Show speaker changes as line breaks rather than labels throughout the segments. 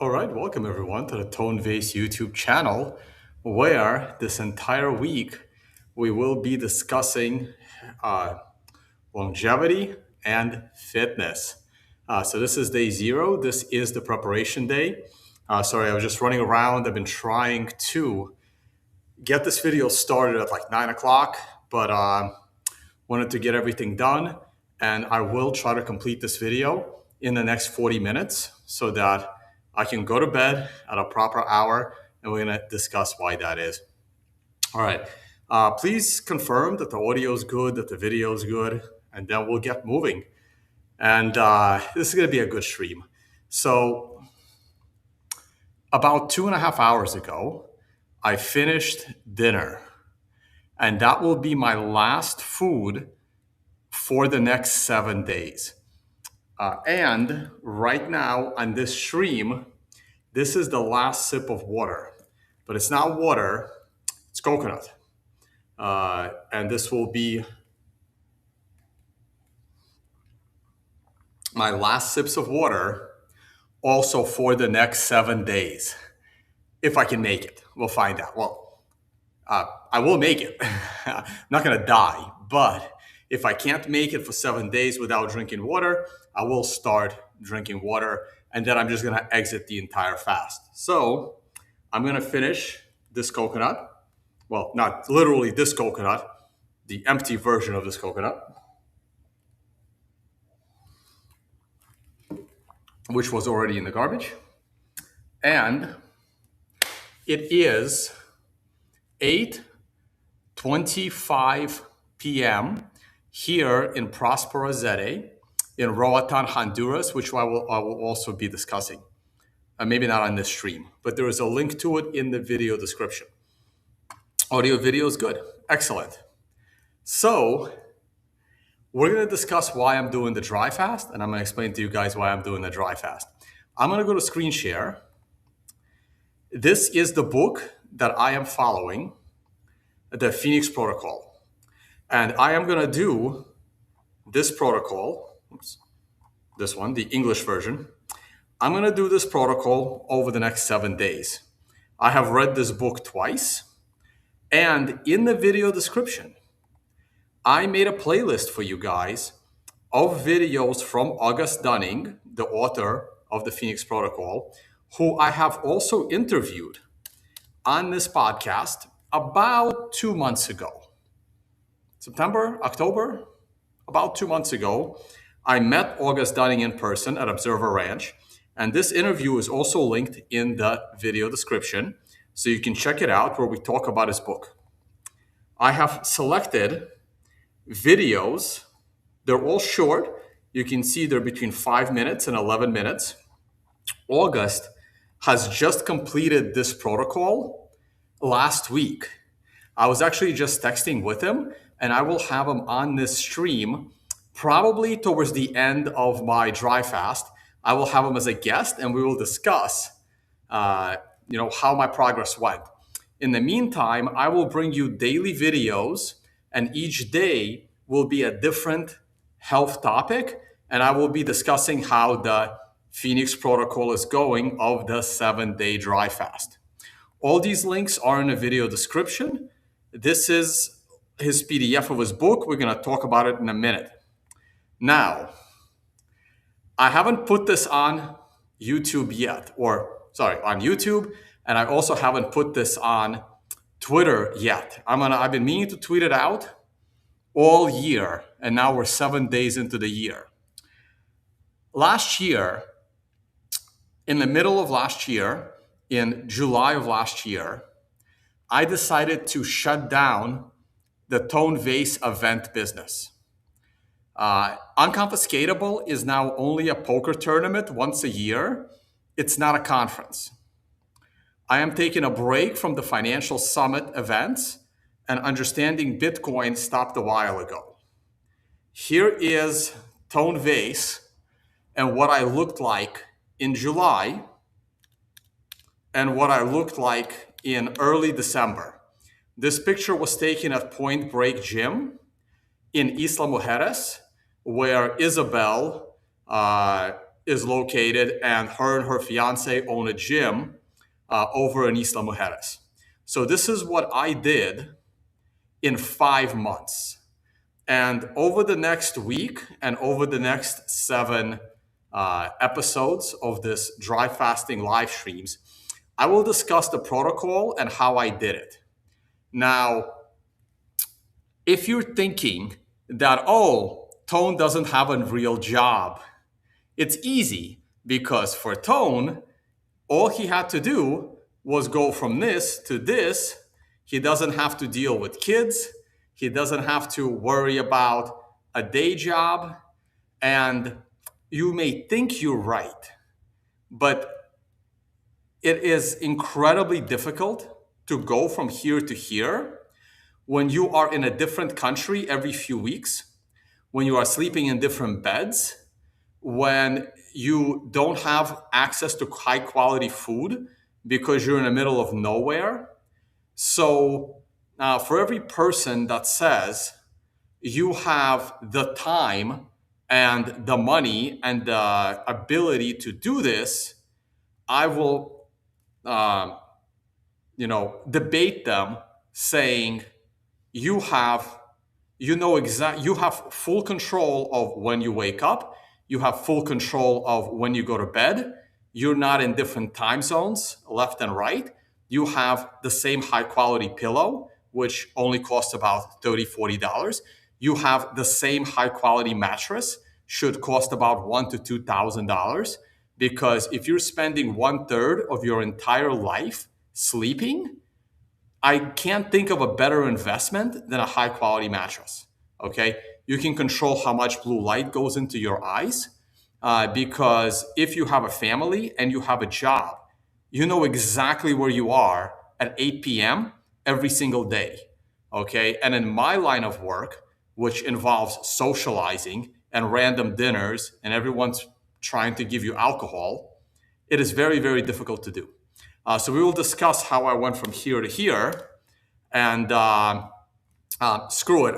All right, welcome everyone to the Tone Vase YouTube channel, where this entire week we will be discussing uh, longevity and fitness. So this is day zero. This is the preparation day. Sorry, I was just running around. I've been trying to get this video started at like 9 o'clock, but wanted to get everything done. And I will try to complete this video in the next 40 minutes so that I can go to bed at a proper hour. And we're going to discuss why that is. All right. Please confirm that the audio is good, that the video is good, and then we'll get moving. And this is going to be a good stream. So, about 2.5 hours ago, I finished dinner, and that will be my last food for the next 7 days. And right now on this stream, this is the last sip of water, but it's not water, it's coconut. And this will be my last sips of water also for the next 7 days. If I can make it, we'll find out. Well, I will make it. I'm not going to die, but if I can't make it for 7 days without drinking water, I will start drinking water, and then I'm just going to exit the entire fast. So I'm going to finish this coconut. Well, not literally this coconut, the empty version of this coconut, which was already in the garbage. And it is 8:25 p.m. here in Prospera, ZEDE, in Roatan, Honduras, which I will also be discussing. Maybe not on this stream, but there is a link to it in the video description. Audio, video is good. Excellent. So we're going to discuss why I'm doing the dry fast, and I'm going to explain to you guys why I'm doing the dry fast. I'm going to go to screen share. This is the book that I am following, the Phoenix Protocol. And I am going to do this protocol, this one, the English version. I'm going to do this protocol over the next 7 days. I have read this book twice. And in the video description, I made a playlist for you guys of videos from August Dunning, the author of the Phoenix Protocol, who I have also interviewed on this podcast about 2 months ago. September, October, about 2 months ago, I met August Dunning in person at Observer Ranch. And this interview is also linked in the video description, so you can check it out where we talk about his book. I have selected videos. They're all short. You can see they're between 5 minutes and 11 minutes. August has just completed this protocol last week. I was actually just texting with him, and I will have him on this stream probably towards the end of my dry fast. I will have him as a guest, and we will discuss, how my progress went. In the meantime, I will bring you daily videos, and each day will be a different health topic, and I will be discussing how the Phoenix Protocol is going of the 7-day dry fast. All these links are in the video description. This is his PDF of his book. We're going to talk about it in a minute. Now, I haven't put this on YouTube yet, on YouTube, and I also haven't put this on Twitter yet. I've been meaning to tweet it out all year, and now we're 7 days into the year. Last year, in the middle of last year, in July of last year, I decided to shut down the Tone Vase event business. Unconfiscatable is now only a poker tournament once a year. It's not a conference. I am taking a break from the financial summit events, and understanding Bitcoin stopped a while ago. Here is Tone Vase and what I looked like in July and what I looked like in early December. This picture was taken at Point Break Gym in Isla Mujeres, where Isabel is located, and her fiance own a gym over in Isla Mujeres. So this is what I did in 5 months. And over the next week and over the next 7 episodes of this dry fasting live streams, I will discuss the protocol and how I did it. Now, if you're thinking that, oh, Tone doesn't have a real job, it's easy because for Tone, all he had to do was go from this to this. He doesn't have to deal with kids. He doesn't have to worry about a day job. And you may think you're right, but it is incredibly difficult to go from here to here when you are in a different country every few weeks, when you are sleeping in different beds, when you don't have access to high quality food because you're in the middle of nowhere. So, for every person that says you have the time and the money and the ability to do this, I will, uh, debate them, saying you have you have full control of when you wake up, you have full control of when you go to bed, you're not in different time zones left and right, you have the same high quality pillow which only costs about $30-$40, you have the same high quality mattress, should cost about $1,000 to $2,000, because if you're spending 1/3 of your entire life sleeping, I can't think of a better investment than a high quality mattress. Okay. You can control how much blue light goes into your eyes, because if you have a family and you have a job, you know exactly where you are at 8 p.m. every single day. Okay. And in my line of work, which involves socializing and random dinners, and everyone's trying to give you alcohol, it is very, very difficult to do. So we will discuss how I went from here to here, and screw it.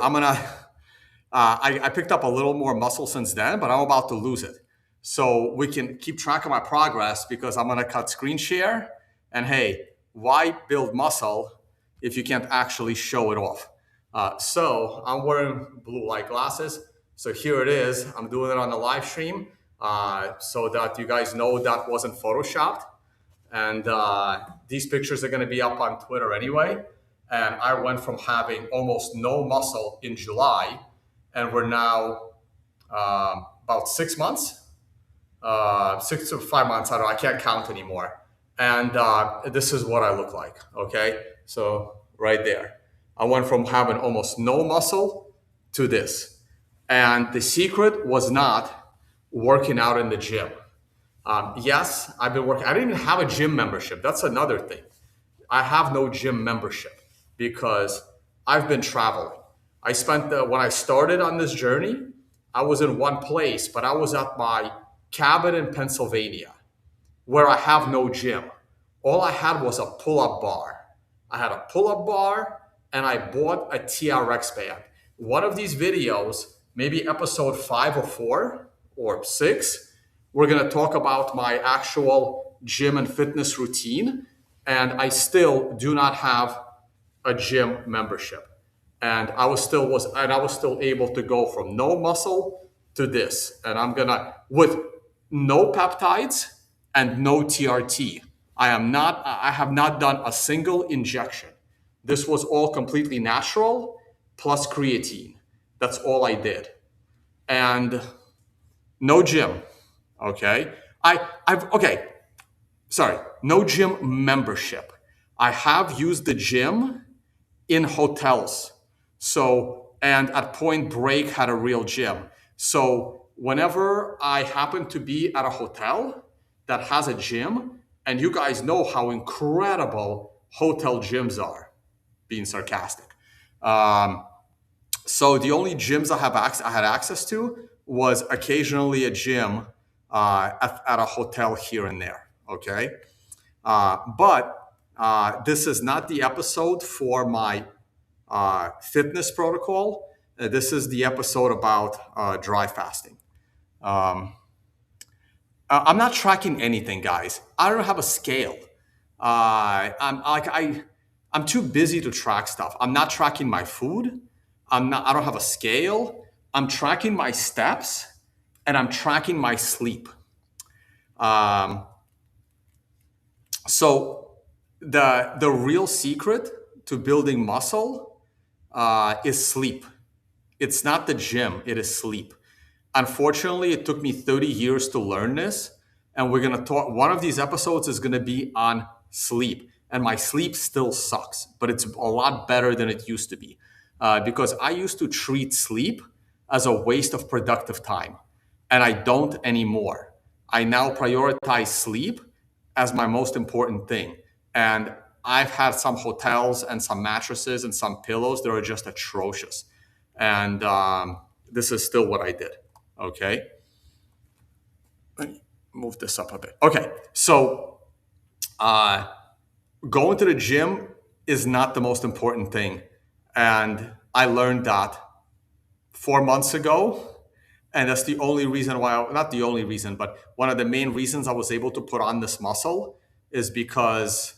I picked up a little more muscle since then, but I'm about to lose it. So we can keep track of my progress because I'm gonna cut screen share. And hey, why build muscle if you can't actually show it off? So I'm wearing blue light glasses. So here it is. I'm doing it on the live stream so that you guys know that wasn't photoshopped. And these pictures are going to be up on Twitter anyway. And I went from having almost no muscle in July, and we're now about 6 months, 6 to 5 months. I can't count anymore. And this is what I look like. Okay, so right there, I went from having almost no muscle to this. And the secret was not working out in the gym. Yes, I've been working. I didn't even have a gym membership. That's another thing. I have no gym membership because I've been traveling. I spent when I started on this journey, I was in one place, but I was at my cabin in Pennsylvania where I have no gym. All I had was a pull-up bar. I had a pull-up bar and I bought a TRX band. One of these videos, maybe episode 5 or 4 or 6, we're going to talk about my actual gym and fitness routine. And I still do not have a gym membership. And I was still able to go from no muscle to this. And I'm going to, with no peptides and no TRT. I have not done a single injection. This was all completely natural plus creatine. That's all I did. And no gym. Okay. No gym membership. I have used the gym in hotels. So, and at Point Break had a real gym. So whenever I happen to be at a hotel that has a gym, and you guys know how incredible hotel gyms are, being sarcastic. So the only gyms I had access to was occasionally a gym at a hotel here and there. Okay, but this is not the episode for my fitness protocol. This is the episode about dry fasting. I'm not tracking anything, guys. I don't have a scale. I'm like I'm too busy to track stuff. I'm not tracking my food. I don't have a scale. I'm tracking my steps, and I'm tracking my sleep. Um, so the real secret to building muscle is sleep. It's not the gym. It is sleep. Unfortunately, it took me 30 years to learn this. And we're going to talk, one of these episodes is going to be on sleep. And my sleep still sucks, but it's a lot better than it used to be. Because I used to treat sleep as a waste of productive time. And I don't anymore. I now prioritize sleep as my most important thing. And I've had some hotels and some mattresses and some pillows that are just atrocious. And this is still what I did. Okay. Let me move this up a bit. Okay. So uh, going to the gym is not the most important thing. And I learned that 4 months ago. And that's the only reason why, not the only reason, but one of the main reasons I was able to put on this muscle is because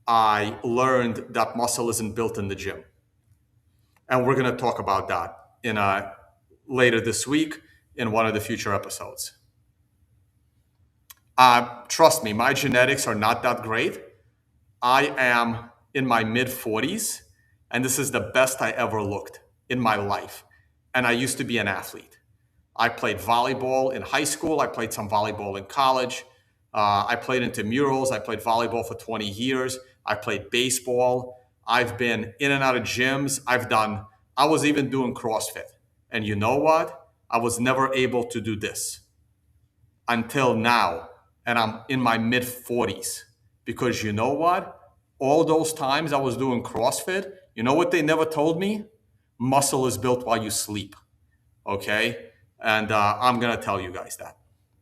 I learned that muscle isn't built in the gym. And we're going to talk about that in later this week in one of the future episodes. Trust me, my genetics are not that great. I am in my mid 40s, and this is the best I ever looked in my life. And I used to be an athlete. I played volleyball in high school. I played some volleyball in college. I played intramurals. I played volleyball for 20 years. I played baseball. I've been in and out of gyms. I was even doing CrossFit. And you know what? I was never able to do this until now. And I'm in my mid 40s. Because you know what? All those times I was doing CrossFit, you know what they never told me? Muscle is built while you sleep. Okay? And I'm going to tell you guys that.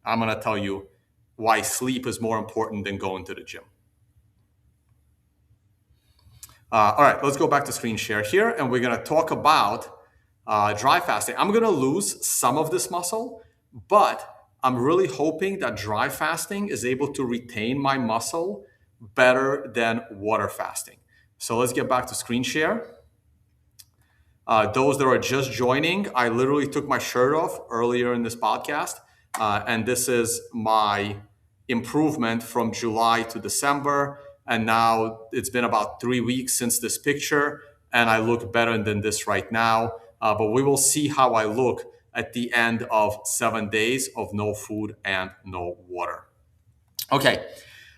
I'm going to tell you why sleep is more important than going to the gym. All right, let's go back to screen share here, and we're going to talk about dry fasting. I'm going to lose some of this muscle, but I'm really hoping that dry fasting is able to retain my muscle better than water fasting. So let's get back to screen share. Those that are just joining, I literally took my shirt off earlier in this podcast. And this is my improvement from July to December. And now it's been about 3 weeks since this picture. And I look better than this right now. But we will see how I look at the end of 7 days of no food and no water. Okay.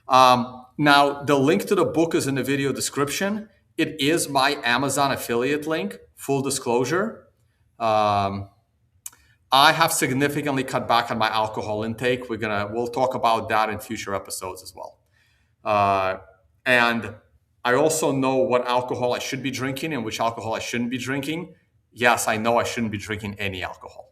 Now, the link to the book is in the video description. It is my Amazon affiliate link, full disclosure. I have significantly cut back on my alcohol intake. We'll talk about that in future episodes as well. And I also know what alcohol I should be drinking and which alcohol I shouldn't be drinking. Yes, I know I shouldn't be drinking any alcohol.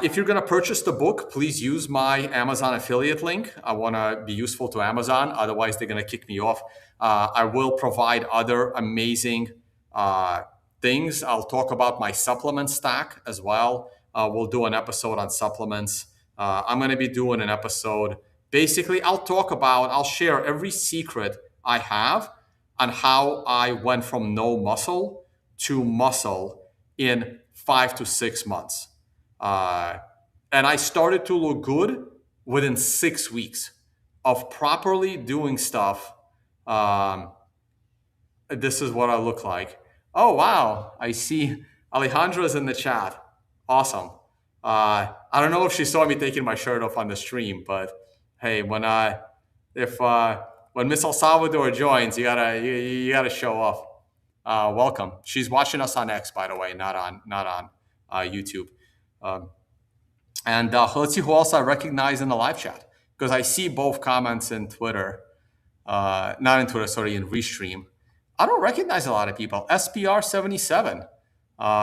If you're going to purchase the book, please use my Amazon affiliate link. I want to be useful to Amazon. Otherwise, they're going to kick me off. I will provide other amazing things. I'll talk about my supplement stack as well. We'll do an episode on supplements. I'm going to be doing an episode. Basically, I'll share every secret I have on how I went from no muscle to muscle in 5 to 6 months. And I started to look good within 6 weeks of properly doing stuff. This is what I look like. Oh, wow. I see Alejandra's in the chat. Awesome. I don't know if she saw me taking my shirt off on the stream, but hey, when Miss El Salvador joins, you gotta show off. Welcome. She's watching us on X, by the way, not on YouTube. And let's see who else I recognize in the live chat, because I see both comments in Twitter, not in Twitter, sorry, in Restream. I don't recognize a lot of people. SPR77,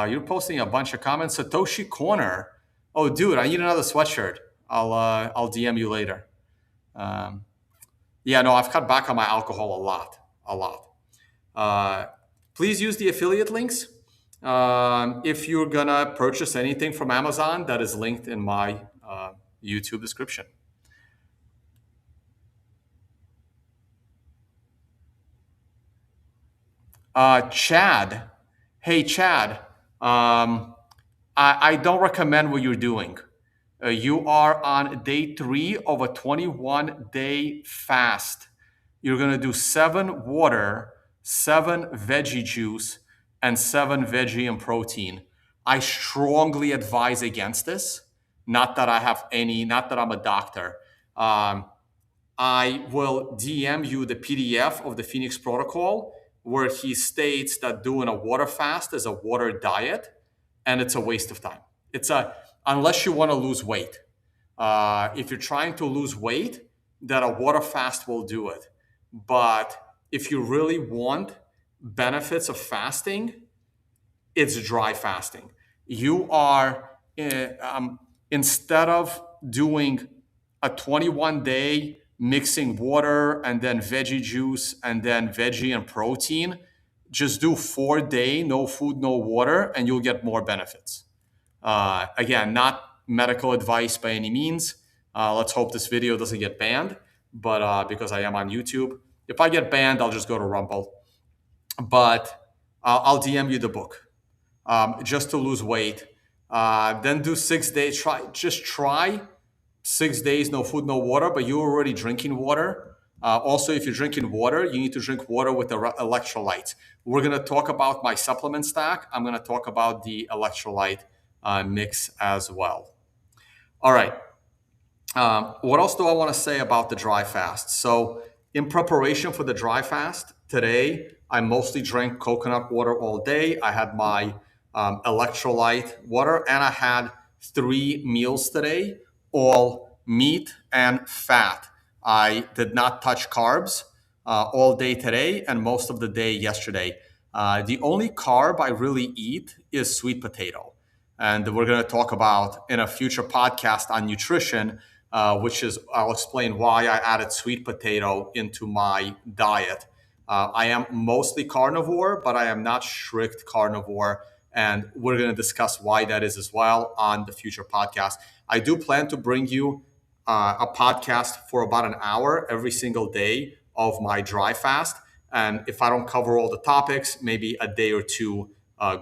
you're posting a bunch of comments. Satoshi Corner, oh dude, I need another sweatshirt. I'll DM you later. Yeah, no, I've cut back on my alcohol a lot. Please use the affiliate links. If you're gonna purchase anything from Amazon, that is linked in my YouTube description. Chad, hey Chad, I don't recommend what you're doing. You are on day 3 of a 21-day fast. You're gonna do 7 water, 7 veggie juice, and 7 veggie and protein. I strongly advise against this. Not that I have any, not that I'm a doctor. Um, I will DM you the PDF of the Phoenix Protocol where he states that doing a water fast is a water diet and it's a waste of time. It's a unless you want to lose weight. If you're trying to lose weight, then a water fast will do it. But if you really want benefits of fasting, it's dry fasting. You are, instead of doing a 21-day mixing water and then veggie juice and then veggie and protein, just do 4-day, no food, no water, and you'll get more benefits. Again, not medical advice by any means. Let's hope this video doesn't get banned, but because I am on YouTube. If I get banned, I'll just go to Rumble. But I'll DM you the book just to lose weight. Then do 6 days. Try 6 days, no food, no water, but you're already drinking water. Also, if you're drinking water, you need to drink water with the electrolytes. We're going to talk about my supplement stack. I'm going to talk about the electrolyte mix as well. All right. What else do I want to say about the dry fast? So, in preparation for the dry fast today, I mostly drank coconut water all day. I had my electrolyte water, and I had 3 meals today, all meat and fat. I did not touch carbs all day today and most of the day yesterday. The only carb I really eat is sweet potato. And we're going to talk about in a future podcast on nutrition, which is, I'll explain why I added sweet potato into my diet. I am mostly carnivore, but I am not strict carnivore. And we're going to discuss why that is as well on the future podcast. I do plan to bring you a podcast for about an hour every single day of my dry fast. And if I don't cover all the topics, maybe a day or two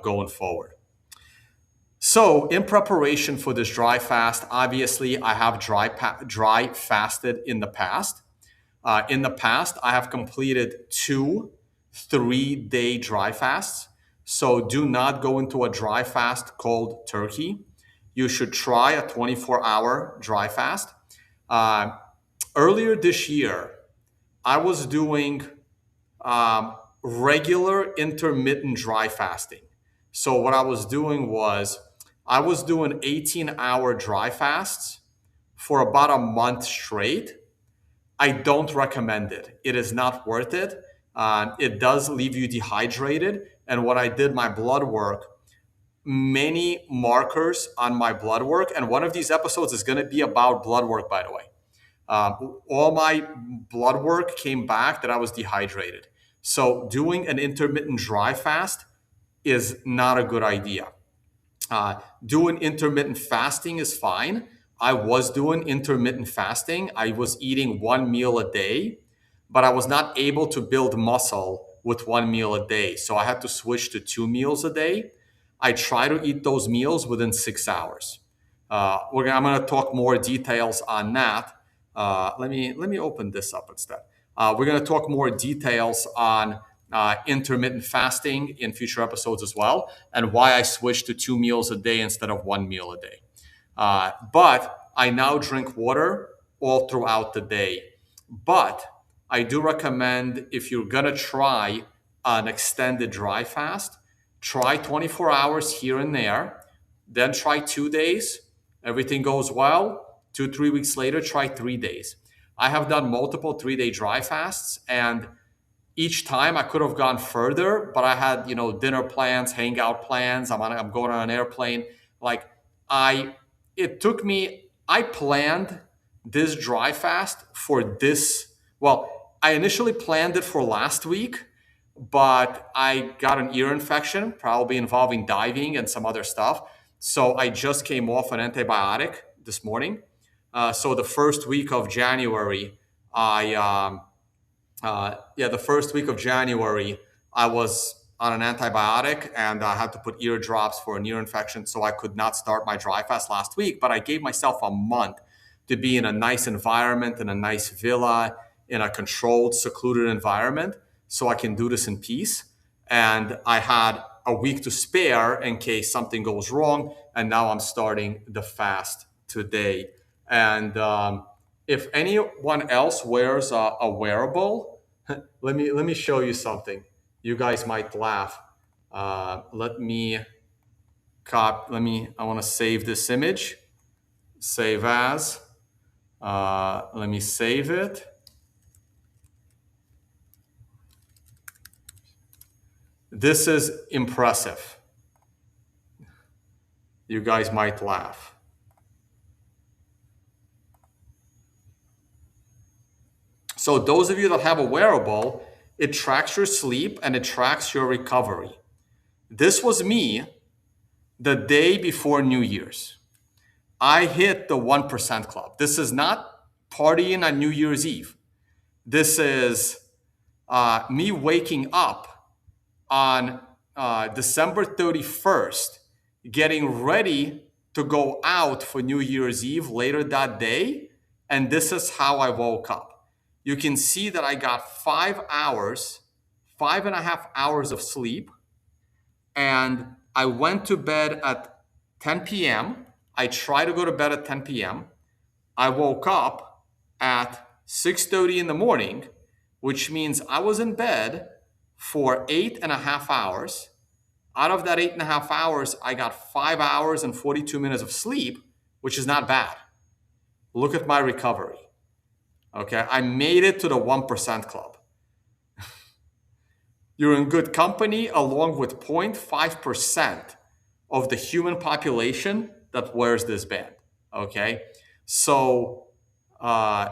going forward. So, in preparation for this dry fast, obviously I have dry fasted in the past. In the past, I have completed 2 3-day dry fasts. So, do not go into a dry fast cold turkey. You should try a 24-hour dry fast. Earlier this year, I was doing regular intermittent dry fasting. So, what I was doing was I was doing 18-hour dry fasts for about a month straight. I don't recommend it. It is not worth it. It does leave you dehydrated. And when I did my blood work, many markers on my blood work, and one of these episodes is going to be about blood work, by the way. All my blood work came back that I was dehydrated. So doing an intermittent dry fast is not a good idea. Doing intermittent fasting is fine. I was doing intermittent fasting. I was eating 1 meal a day, but I was not able to build muscle with 1 meal a day. So I had to switch to 2 meals a day. I try to eat those meals within 6 hours. I'm going to talk more details on that. Let me open this up instead. We're going to talk more details on intermittent fasting in future episodes as well, and why I switched to 2 meals a day instead of 1 meal a day. But I now drink water all throughout the day. But I do recommend, if you're going to try an extended dry fast, try 24 hours here and there, then try 2 days. Everything goes well. 2-3 weeks later, try 3 days. I have done multiple 3-day dry fasts, and each time I could have gone further, but I had, dinner plans, hangout plans. I'm going on an airplane. I planned this dry fast for this. Well, I initially planned it for last week, but I got an ear infection, probably involving diving and some other stuff. So I just came off an antibiotic this morning. So the first week of January, the first week of January, I was on an antibiotic and I had to put ear drops for an ear infection. So I could not start my dry fast last week, but I gave myself a month to be in a nice environment, in a nice villa, in a controlled, secluded environment, so I can do this in peace. And I had a week to spare in case something goes wrong. And now I'm starting the fast today. And if anyone else wears a wearable, let me show you something. You guys might laugh. Let me I want to save this image. Save as. Let me save it. This is impressive. You guys might laugh. So those of you that have a wearable, it tracks your sleep and it tracks your recovery. This was me the day before New Year's. I hit the 1% club. This is not partying on New Year's Eve. This is me waking up on December 31st, getting ready to go out for New Year's Eve later that day. And this is how I woke up. You can see that I got 5.5 hours of sleep. And I went to bed at 10 p.m. I tried to go to bed at 10 p.m. I woke up at 6:30 in the morning, which means I was in bed for 8.5 hours. Out of that 8.5 hours, I got 5 hours and 42 minutes of sleep, which is not bad. Look at my recovery. Okay, I made it to the 1% club. You're in good company along with 0.5% of the human population that wears this band. Okay, so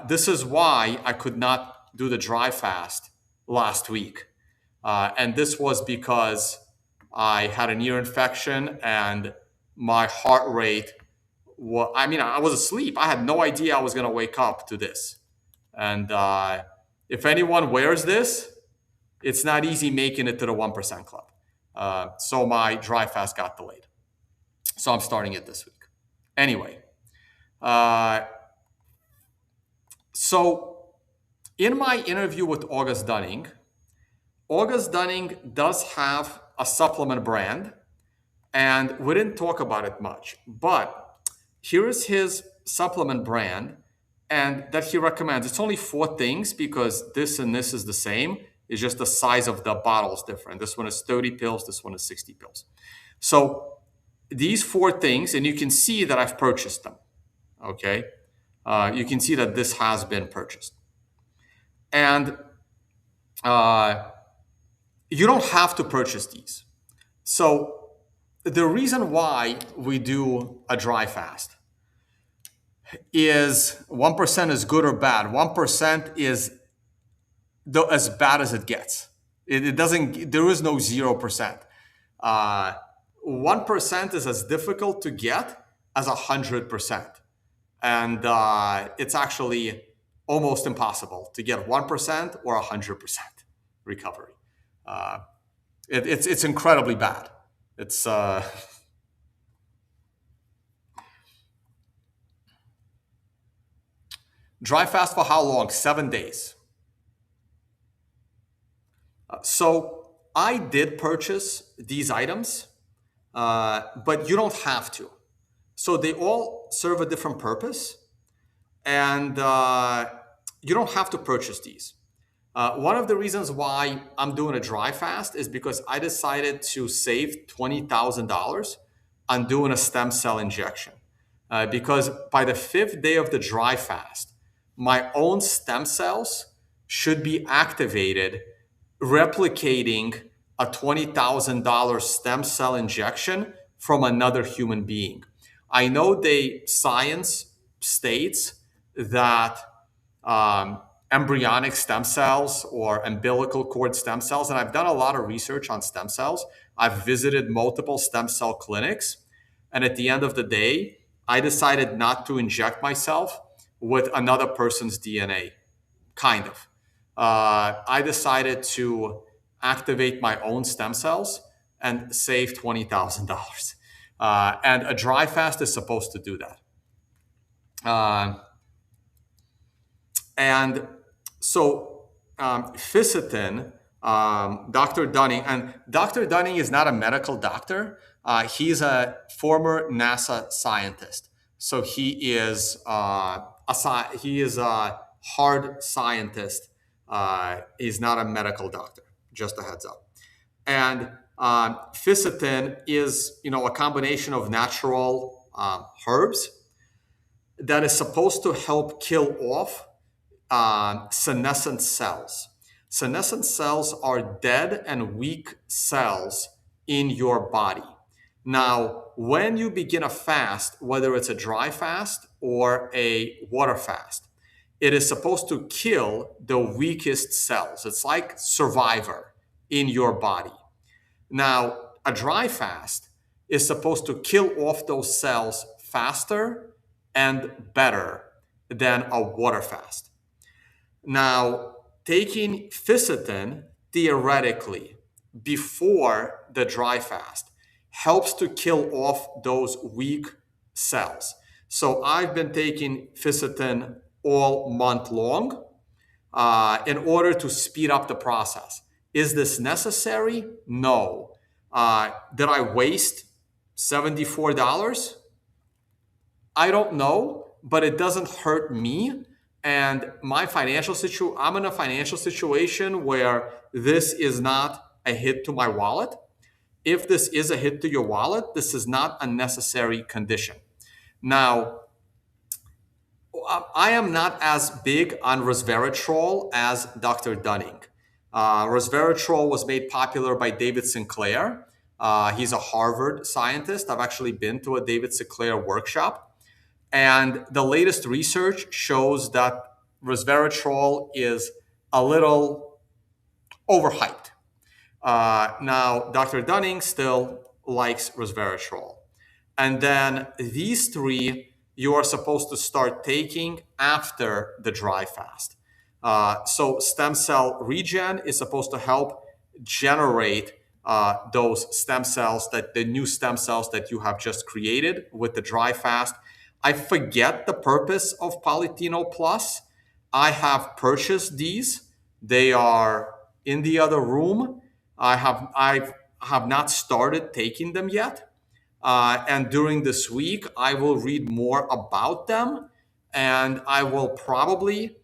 this is why I could not do the dry fast last week. And this was because I had an ear infection and my heart rate I was asleep. I had no idea I was going to wake up to this. And if anyone wears this, it's not easy making it to the 1% club. So my dry fast got delayed. So I'm starting it this week. Anyway, so in my interview with August Dunning does have a supplement brand, and we didn't talk about it much. But here is his supplement brand, and that he recommends. It's only 4 things because this and this is the same. It's just the size of the bottle is different. This one is 30 pills. This one is 60 pills. So these 4 things, and you can see that I've purchased them. Okay. You can see that this has been purchased. And you don't have to purchase these. So the reason why we do a dry fast is 1% is good or bad. 1% is as bad as it gets. It doesn't, there is no 0%. 1% is as difficult to get as 100%. And it's actually almost impossible to get 1% or 100% recovery. It's incredibly bad. It's dry fast for how long? 7 days. So I did purchase these items, but you don't have to. So they all serve a different purpose, and you don't have to purchase these. One of the reasons why I'm doing a dry fast is because I decided to save $20,000 on doing a stem cell injection. Because by the 5th day of the dry fast, my own stem cells should be activated, replicating a $20,000 stem cell injection from another human being. I know science states that embryonic stem cells or umbilical cord stem cells, and I've done a lot of research on stem cells. I've visited multiple stem cell clinics, and at the end of the day, I decided not to inject myself with another person's DNA, kind of. I decided to activate my own stem cells and save $20,000. And a dry fast is supposed to do that. And so Ficitin, Dr. Dunning, and Dr. Dunning is not a medical doctor. He's a former NASA scientist. So he is a hard scientist. He's not a medical doctor. Just a heads up. And Ficitin is, a combination of natural herbs that is supposed to help kill off senescent cells. Senescent cells are dead and weak cells in your body. Now, when you begin a fast, whether it's a dry fast or a water fast, it is supposed to kill the weakest cells. It's like Survivor in your body. Now, a dry fast is supposed to kill off those cells faster and better than a water fast. Now, taking Ficitin theoretically before the dry fast helps to kill off those weak cells. So I've been taking Ficitin all month long in order to speed up the process. Is this necessary? No. Did I waste $74? I don't know, but it doesn't hurt me. And my I'm in a financial situation where this is not a hit to my wallet. If this is a hit to your wallet, this is not a necessary condition. Now, I am not as big on resveratrol as Dr. Dunning. Resveratrol was made popular by David Sinclair. He's a Harvard scientist. I've actually been to a David Sinclair workshop. And the latest research shows that resveratrol is a little overhyped. Now, Dr. Dunning still likes resveratrol. And then these three you are supposed to start taking after the dry fast. So stem cell regen is supposed to help generate those stem cells, the new stem cells that you have just created with the dry fast. I forget the purpose of Polytheno Plus. I have purchased these. They are in the other room. I have not started taking them yet. And during this week, I will read more about them, and I will probably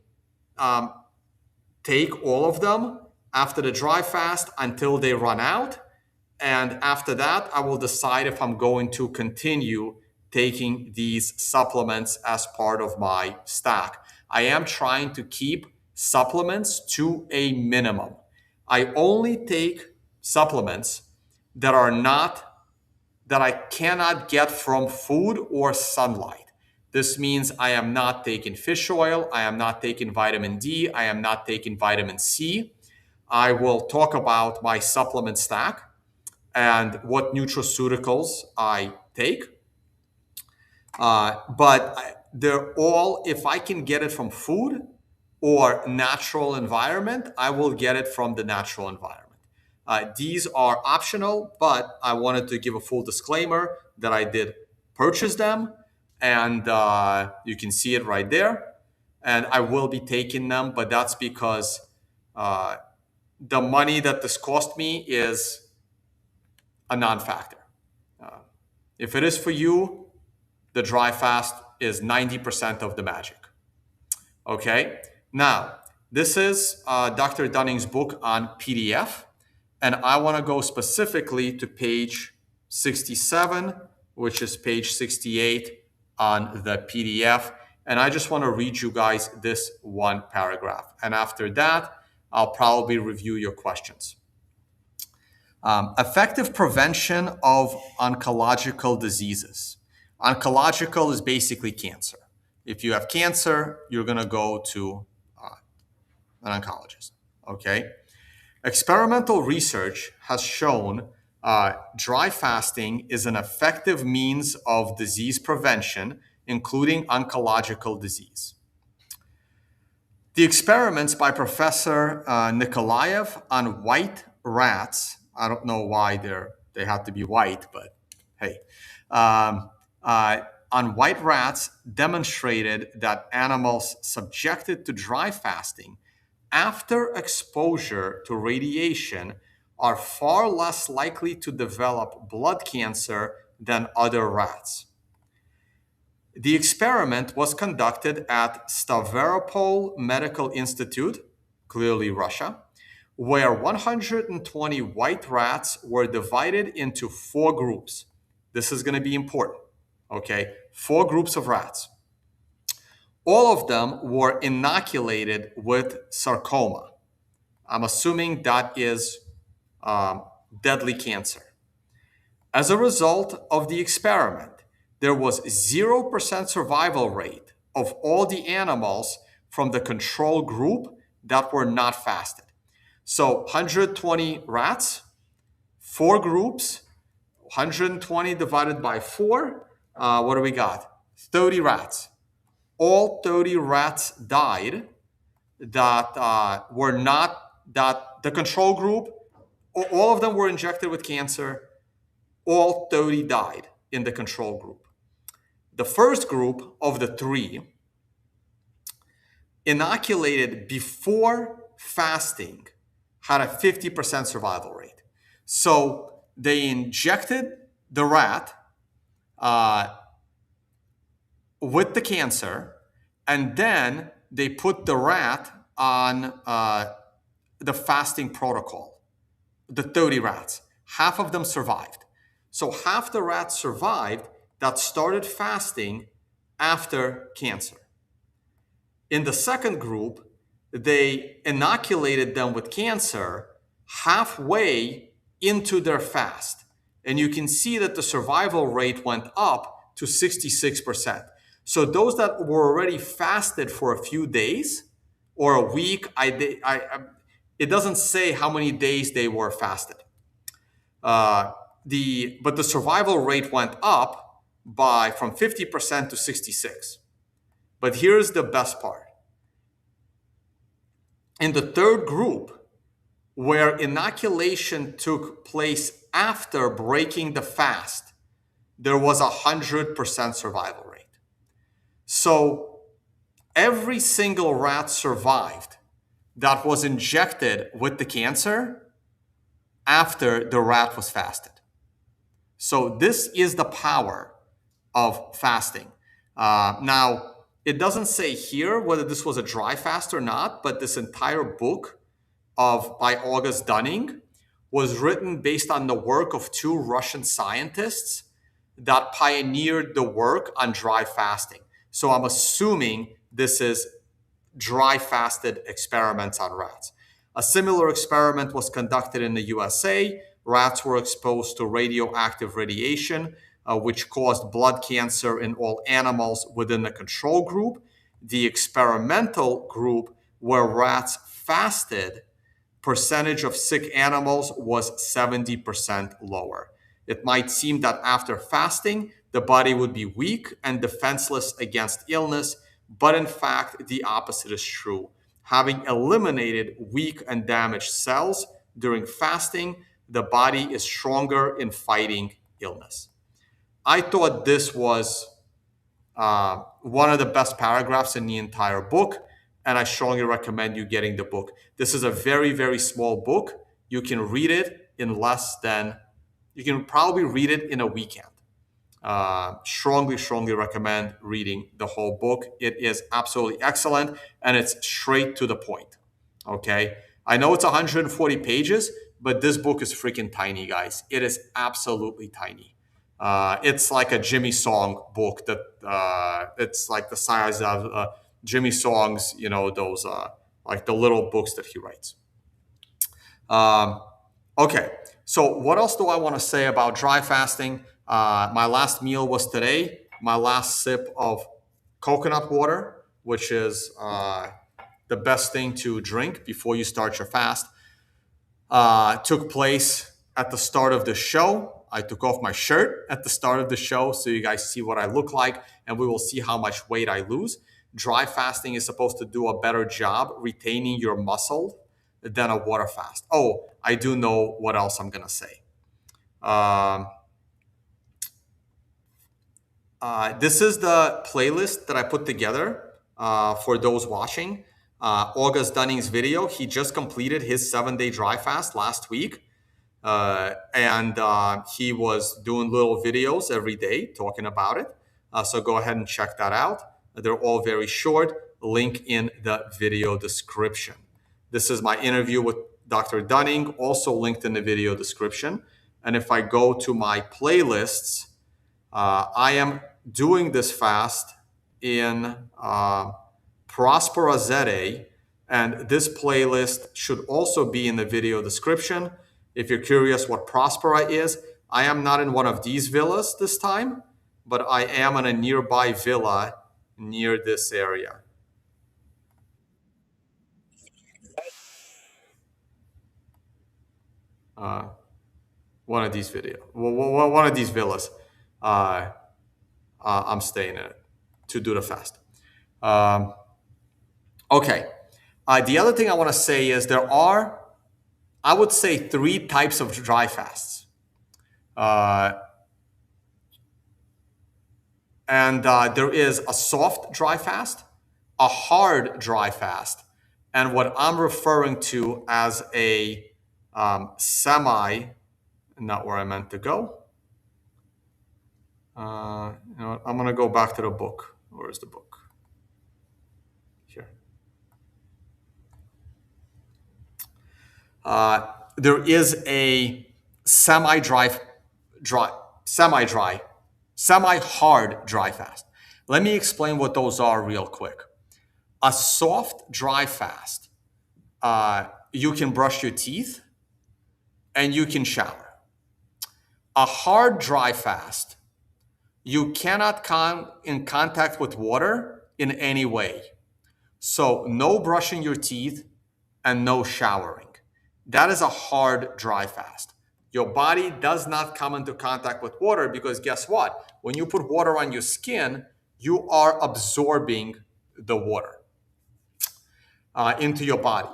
take all of them after the dry fast until they run out. And after that, I will decide if I'm going to continue taking these supplements as part of my stack. I am trying to keep supplements to a minimum. I only take supplements that I cannot get from food or sunlight. This means I am not taking fish oil, I am not taking vitamin D, I am not taking vitamin C. I will talk about my supplement stack and what nutraceuticals I take. But they're all, if I can get it from food or natural environment, I will get it from the natural environment. These are optional, but I wanted to give a full disclaimer that I did purchase them, and you can see it right there. And I will be taking them, but that's because the money that this cost me is a non-factor. If it is for you, the dry fast is 90% of the magic. Okay, now this is Dr. Dunning's book on PDF, and I want to go specifically to page 67, which is page 68 on the PDF. And I just want to read you guys this one paragraph. And after that, I'll probably review your questions. Effective prevention of oncological diseases. Oncological is basically cancer. If you have cancer, you're going to go to an oncologist. Okay. Experimental research has shown dry fasting is an effective means of disease prevention, including oncological disease. The experiments by Professor Nikolaev on white rats, I don't know why they have to be white, but hey, um, on white rats demonstrated that animals subjected to dry fasting after exposure to radiation are far less likely to develop blood cancer than other rats. The experiment was conducted at Stavropol Medical Institute, clearly Russia, where 120 white rats were divided into four groups. This is going to be important, okay? Four groups of rats. All of them were inoculated with sarcoma. I'm assuming that is deadly cancer. As a result of the experiment, there was 0% survival rate of all the animals from the control group that were not fasted. So 120 rats, four groups, 120 divided by four. What do we got? 30 rats. All 30 rats died that were not, that the control group, all of them were injected with cancer. All 30 died in the control group. The first group of the three inoculated before fasting had a 50% survival rate. So they injected the rat with the cancer, and then they put the rat on the fasting protocol, the 30 rats. Half of them survived. So half the rats survived that started fasting after cancer. In the second group, they inoculated them with cancer halfway into their fast. And you can see that the survival rate went up to 66%. So those that were already fasted for a few days or a week, it doesn't say how many days they were fasted. But the survival rate went up from 50% to 66%. But here's the best part. In the third group, where inoculation took place after breaking the fast, there was 100% survival rate. So every single rat survived that was injected with the cancer after the rat was fasted. So this is the power of fasting. Now, it doesn't say here whether this was a dry fast or not, but this entire book by August Dunning was written based on the work of two Russian scientists that pioneered the work on dry fasting. So I'm assuming this is dry fasted experiments on rats. A similar experiment was conducted in the USA. Rats were exposed to radioactive radiation, which caused blood cancer in all animals within the control group. The experimental group, where rats fasted, percentage of sick animals was 70% lower. It might seem that after fasting, the body would be weak and defenseless against illness, but in fact, the opposite is true. Having eliminated weak and damaged cells during fasting, the body is stronger in fighting illness. I thought this was one of the best paragraphs in the entire book, and I strongly recommend you getting the book. This is a very, very small book. You can read it in you can probably read it in a weekend. Strongly recommend reading the whole book. It is absolutely excellent, and it's straight to the point. Okay, I know it's 140 pages, but this book is freaking tiny, guys. It is absolutely tiny. It's like a Jimmy Song book that it's like the size of Jimmy Song's, those like the little books that he writes. Okay, so what else do I want to say about dry fasting? My last meal was today. My last sip of coconut water, which is the best thing to drink before you start your fast, took place at the start of the show. I took off my shirt at the start of the show so you guys see what I look like, and we will see how much weight I lose. Dry fasting is supposed to do a better job retaining your muscle than a water fast. Oh, I do know what else I'm going to say. Um, this is the playlist that I put together for those watching. August Dunning's video, he just completed his 7-day dry fast last week. And he was doing little videos every day talking about it. So go ahead and check that out. They're all very short. Link in the video description. This is my interview with Dr. Dunning, also linked in the video description. And if I go to my playlists, I am doing this fast in Prospera ZEDE, and this playlist should also be in the video description. If you're curious what Prospera is, I am not in one of these villas this time, but I am in a nearby villa near this area. One of these one of these villas. I'm staying in it to do the fast. Um, okay. The other thing I want to say is there are, I would say, 3 types of dry fasts. And there is a soft dry fast, a hard dry fast, and what I'm referring to as a semi, not where I meant to go. You know, I'm going to go back to the book. Where is the book? Here. There is a semi-dry, semi-dry, semi-hard dry fast. Let me explain what those are real quick. A soft dry fast, you can brush your teeth and you can shower. A hard dry fast, you cannot come in contact with water in any way. So no brushing your teeth and no showering. That is a hard dry fast. Your body does not come into contact with water because guess what? When you put water on your skin, you are absorbing the water into your body.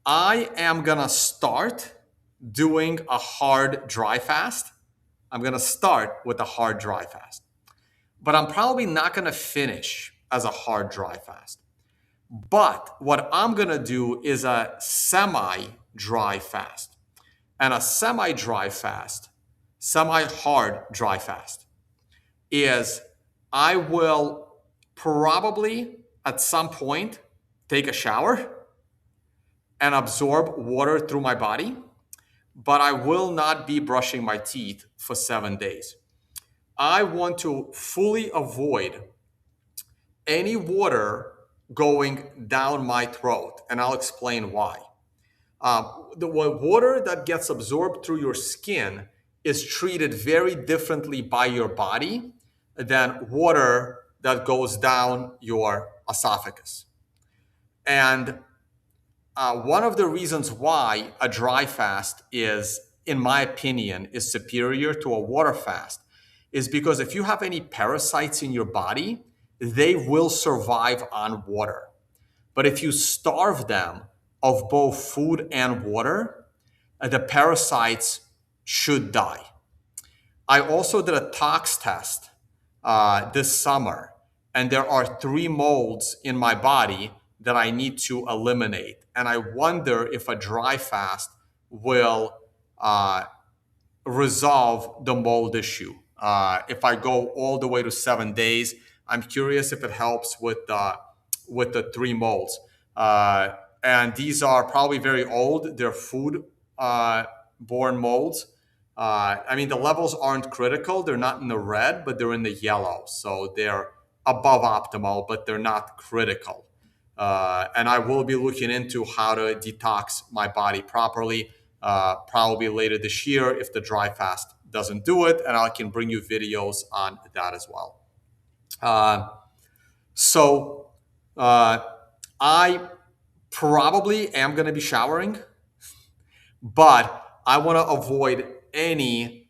I am going to start doing a hard dry fast. I'm going to start with a hard dry fast. But I'm probably not going to finish as a hard dry fast. But what I'm going to do is a semi-dry fast. And a semi-dry fast, semi-hard dry fast, is I will probably at some point take a shower and absorb water through my body, but I will not be brushing my teeth for 7 days. I want to fully avoid any water going down my throat, and I'll explain why. The water that gets absorbed through your skin is treated very differently by your body than water that goes down your esophagus. And one of the reasons why a dry fast is, in my opinion, is superior to a water fast is because if you have any parasites in your body, they will survive on water. But if you starve them of both food and water, the parasites should die. I also did a tox test this summer, and there are 3 molds in my body that I need to eliminate. And I wonder if a dry fast will resolve the mold issue. If I go all the way to 7 days, I'm curious if it helps with the 3 molds. And these are probably very old. They're food borne molds. I mean, the levels aren't critical. They're not in the red, but they're in the yellow. So they're above optimal, but they're not critical. And I will be looking into how to detox my body properly, probably later this year if the dry fast doesn't do it. And I can bring you videos on that as well. So I probably am going to be showering, but I want to avoid any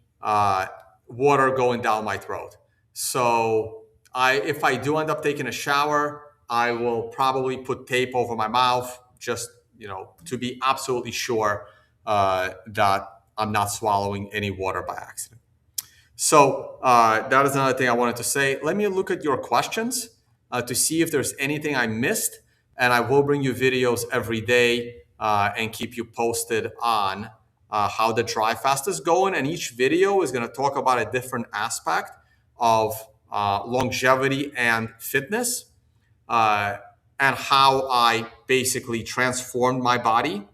water going down my throat. So if I do end up taking a shower, I will probably put tape over my mouth just, to be absolutely sure that I'm not swallowing any water by accident. So that is another thing I wanted to say. Let me look at your questions to see if there's anything I missed. And I will bring you videos every day and keep you posted on how the dry fast is going. And each video is going to talk about a different aspect of longevity and fitness, uh, and how I basically transformed my body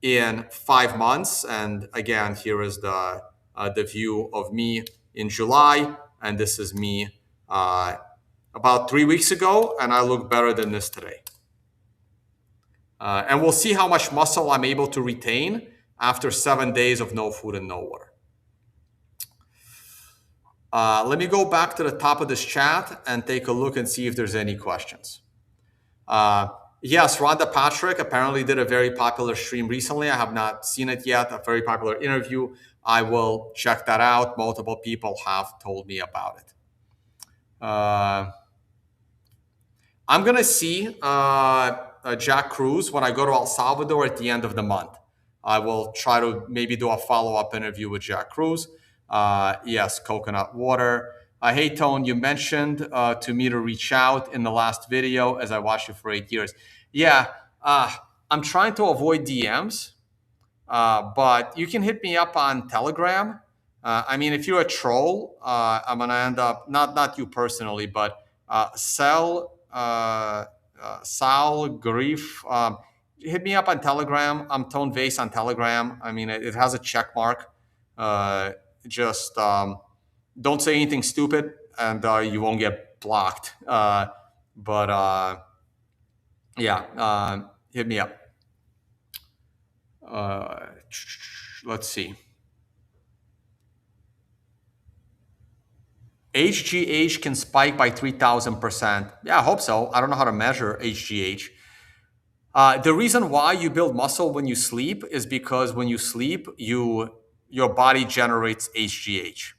in 5 months. And again, here is the view of me in July, and this is me about 3 weeks ago, and I look better than this today. And we'll see how much muscle I'm able to retain after 7 days of no food and no water. Let me go back to the top of this chat and take a look and see if there's any questions. Yes, Rhonda Patrick apparently did a very popular stream recently. I have not seen it yet, a very popular interview. I will check that out. Multiple people have told me about it. I'm going to see Jack Cruz when I go to El Salvador at the end of the month. I will try to maybe do a follow-up interview with Jack Cruz. Yes, coconut water. Hey, Tone, you mentioned to me to reach out in the last video as I watched you for 8 years. Yeah, I'm trying to avoid DMs, but you can hit me up on Telegram. I mean, if you're a troll, I'm going to end up, not you personally, but Sal Grief. Hit me up on Telegram. I'm Tone Vase on Telegram. I mean, it has a check mark. Just don't say anything stupid, and you won't get blocked. But yeah, hit me up. Let's see. HGH can spike by 3,000%. Yeah, I hope so. I don't know how to measure HGH. The reason why you build muscle when you sleep is because when you sleep, your body generates HGH.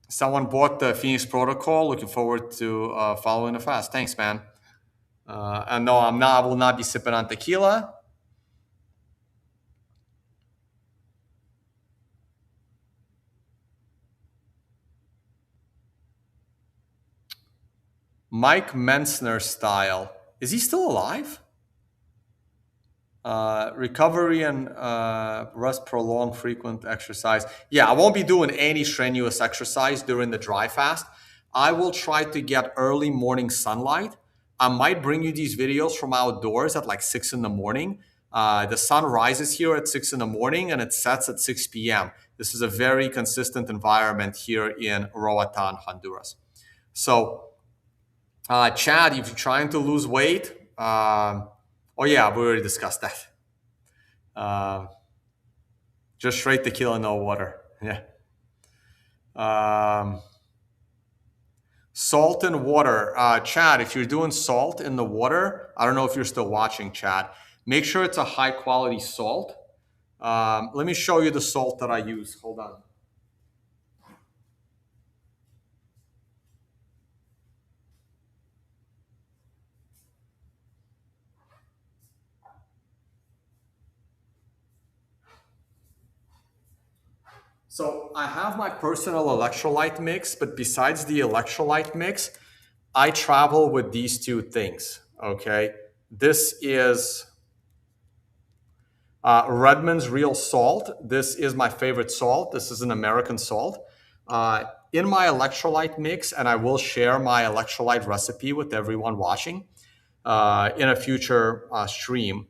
Someone bought the Phoenix Protocol. Looking forward to following the fast. Thanks, man. And no, I'm not. I will not be sipping on tequila. Mike Mensner style. Is he still alive? Recovery and rest, prolonged frequent exercise. Yeah, I won't be doing any strenuous exercise during the dry fast. I will try to get early morning sunlight. I might bring you these videos from outdoors at like 6 in the morning. The sun rises here at 6 in the morning and it sets at 6 p.m. This is a very consistent environment here in Roatan, Honduras. So, Chad, if you're trying to lose weight, oh yeah, we already discussed that. Just straight tequila, no water. Yeah. Salt and water. Chad, if you're doing salt in the water, I don't know if you're still watching, Chad. Make sure it's a high quality salt. Let me show you the salt that I use. Hold on. So I have my personal electrolyte mix, but besides the electrolyte mix, I travel with these two things, okay? This is Redmond's Real Salt. This is my favorite salt. This is an American salt. In my electrolyte mix, and I will share my electrolyte recipe with everyone watching in a future stream.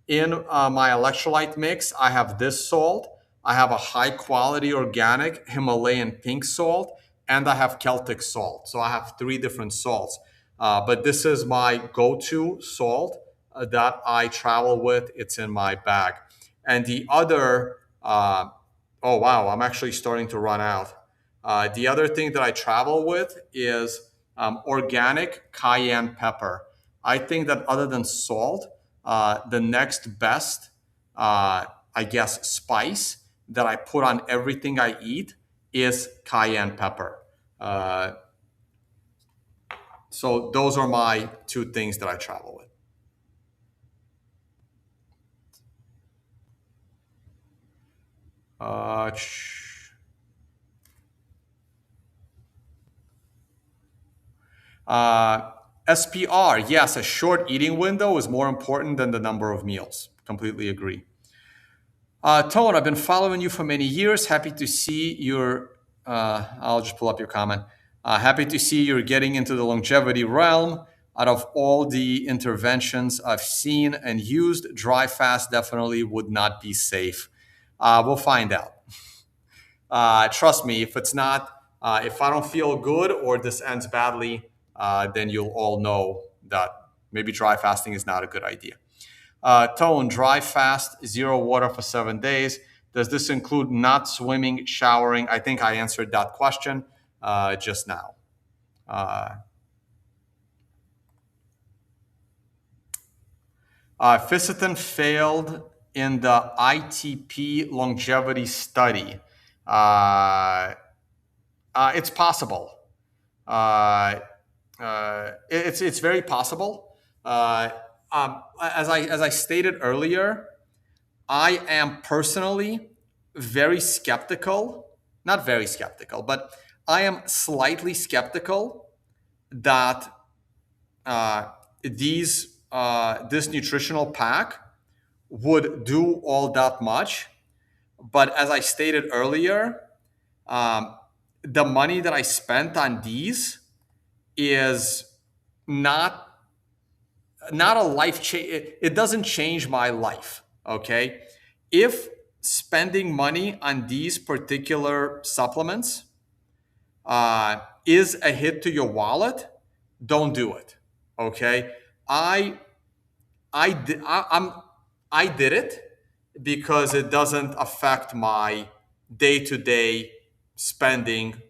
In my electrolyte mix, I have this salt. I have a high quality organic Himalayan pink salt, and I have Celtic salt. So I have 3 different salts. But this is my go-to salt that I travel with. It's in my bag. And the other, oh wow, I'm actually starting to run out. The other thing that I travel with is organic cayenne pepper. I think that other than salt, the next best, I guess, spice that I put on everything I eat is cayenne pepper. So those are my two things that I travel with. Uh, uh, SPR, yes, a short eating window is more important than the number of meals. Completely agree. Tone, I've been following you for many years. Happy to see your, I'll just pull up your comment. Happy to see you're getting into the longevity realm. Out of all the interventions I've seen and used, dry fast definitely would not be safe. We'll find out. Trust me, if it's not, if I don't feel good or this ends badly, then you'll all know that maybe dry fasting is not a good idea. Tone, dry fast, zero water for 7 days. Does this include not swimming, showering? I think I answered that question just now. Ficitin failed in the ITP longevity study. It's possible. It's very possible. As I stated earlier, I am personally very skeptical, not very skeptical, but I am slightly skeptical that this nutritional pack would do all that much. But as I stated earlier, the money that I spent on these is not a life change. It doesn't change my life. Okay, if spending money on these particular supplements is a hit to your wallet, don't do it. Okay, I did I did it because it doesn't affect my day-to-day spending.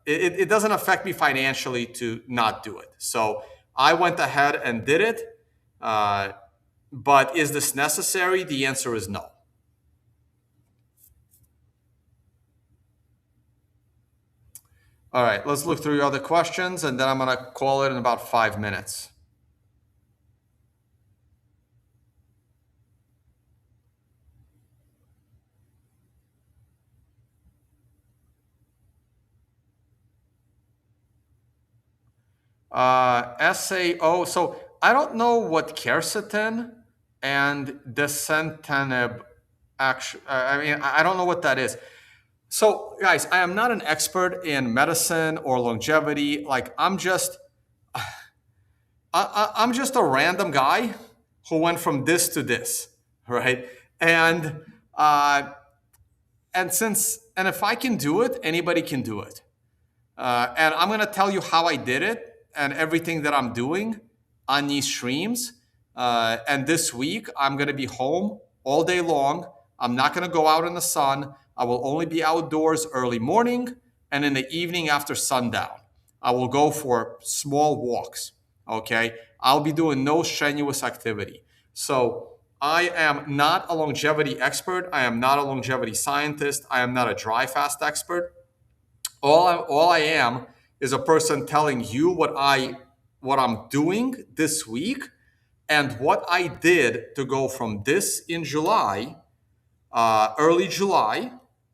It doesn't affect me financially to not do it. So I went ahead and did it. But is this necessary? The answer is no. All right, let's look through your other questions, and then I'm going to call it in about 5 minutes. SAO. So I don't know what quercetin and decentanib actually. I mean, I don't know what that is. So, guys, I am not an expert in medicine or longevity. Like, I'm just a random guy who went from this to this, right? And if I can do it, anybody can do it. And I'm going to tell you how I did it and everything that I'm doing on these streams. And this week, I'm going to be home all day long. I'm not going to go out in the sun. I will only be outdoors early morning and in the evening after sundown. I will go for small walks. Okay. I'll be doing no strenuous activity. So I am not a longevity expert. I am not a longevity scientist. I am not a dry fast expert. All I am is a person telling you what I'm doing this week and what I did to go from this in July, early July,